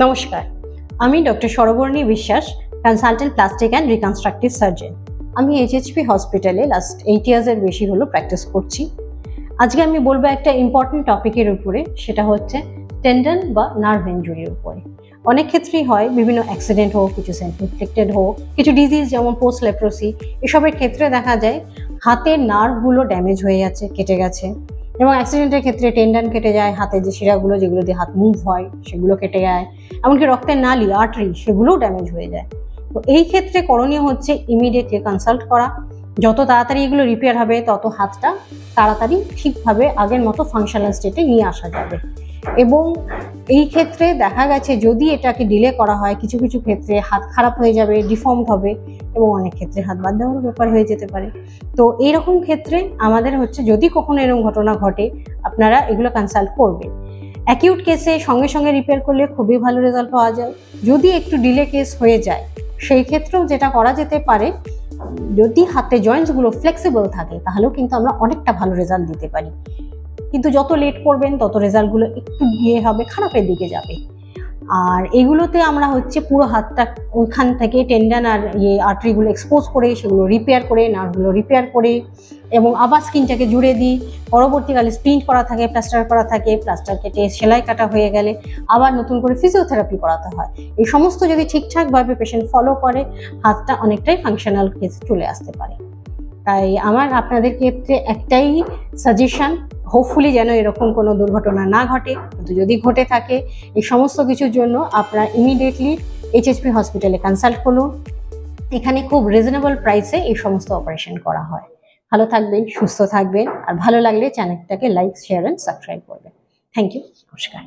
নমস্কার, আমি ডক্টর সরবর্ণী বিশ্বাস, consultant plastic and reconstructive surgeon. আমি এইচএইচপি হসপিটালে লাস্ট 8 ইয়ার্সের বেশি হলো প্র্যাকটিস করছি। আজকে আমি বলবো একটা ইম্পর্টেন্ট টপিকের উপরে, সেটা হচ্ছে টেন্ডন বা নার্ভ ইনজুরির উপরে। অনেক ক্ষেত্রেই হয়, বিভিন্ন অ্যাক্সিডেন্ট হোক, কিছু সেলফ ইনফ্লিক্টেড হোক, কিছু ডিজিজ যেমন পোস্ট লেপ্রোসি, এসবের ক্ষেত্রে দেখা যায় হাতের নার্ভগুলো ড্যামেজ হয়ে যাচ্ছে, কেটে গেছে। এবং অ্যাক্সিডেন্টের ক্ষেত্রে টেন্ডন কেটে যায়, হাতের যে শিরাগুলো যেগুলো দিয়ে হাত মুভ হয় সেগুলো কেটে যায়, এমনকি রক্তের নালি আর্টারি সেগুলোও ড্যামেজ হয়ে যায়। তো এই ক্ষেত্রে করণীয় হচ্ছে ইমিডিয়েটলি কনসাল্ট করা। যত তাড়াতাড়ি এগুলো রিপেয়ার হবে তত হাতটা তাড়াতাড়ি ঠিকভাবে আগের মতো ফাংশনাল স্টেটে নিয়ে আসা যাবে। এবং এই ক্ষেত্রে দেখা গেছে যদি এটাকে ডিলে করা হয়, কিছু কিছু ক্ষেত্রে হাত খারাপ হয়ে যাবে, ডিফর্মড হবে এবং অনেক ক্ষেত্রে হাত বাদ দেওয়ার ব্যাপার হয়ে যেতে পারে। তো এইরকম ক্ষেত্রে আমাদের হচ্ছে, যদি কখনো এরকম ঘটনা ঘটে, আপনারা এগুলো কনসাল্ট করবেন। অ্যাকিউট কেসে সঙ্গে সঙ্গে রিপেয়ার করলে খুবই ভালো রেজাল্ট পাওয়া যায়। যদি একটু ডিলে কেস হয়ে যায়, সেই ক্ষেত্রেও যেটা করা যেতে পারে, যদি হাতে জয়েন্টসগুলো ফ্লেক্সিবল থাকে তাহলেও কিন্তু আমরা অনেকটা ভালো রেজাল্ট দিতে পারি। কিন্তু যত লেট করবেন তত রেজাল্টগুলো একটু হবে, খারাপের দিকে যাবে। আর এগুলোতে আমরা হচ্ছে পুরো হাতটা ওইখান থেকে টেন্ডন আর আর্টারিগুলো এক্সপোজ করে সেগুলো রিপেয়ার করে, নার্ভগুলো রিপেয়ার করে এবং আবার স্কিনটাকে জুড়ে দিই। পরবর্তীকালে স্প্লিন্ট করা থাকে, প্লাস্টার করা থাকে, প্লাস্টার কেটে সেলাই কাটা হয়ে গেলে আবার নতুন করে ফিজিওথেরাপি করাতে হয়। এই সমস্ত যদি ঠিকঠাকভাবে পেশেন্ট ফলো করে, হাতটা অনেকটাই ফাংশনাল কেসে চলে আসতে পারে। তাই আমার আপনাদের ক্ষেত্রে একটাই সাজেশন, হোপফুলি যেন এরকম কোনো দুর্ঘটনা না ঘটে। কিন্তু যদি ঘটে থাকে, এই সমস্ত কিছুর জন্য আপনারা ইমিডিয়েটলি এইচএইচপি হসপিটালে কনসাল্ট করুন। এখানে খুব রিজনেবল প্রাইসে এই সমস্ত অপারেশন করা হয়। ভালো থাকবেন, সুস্থ থাকবেন, আর ভালো লাগলে চ্যানেলটাকে লাইক, শেয়ার অ্যান্ড সাবস্ক্রাইব করবেন। থ্যাংক ইউ, নমস্কার।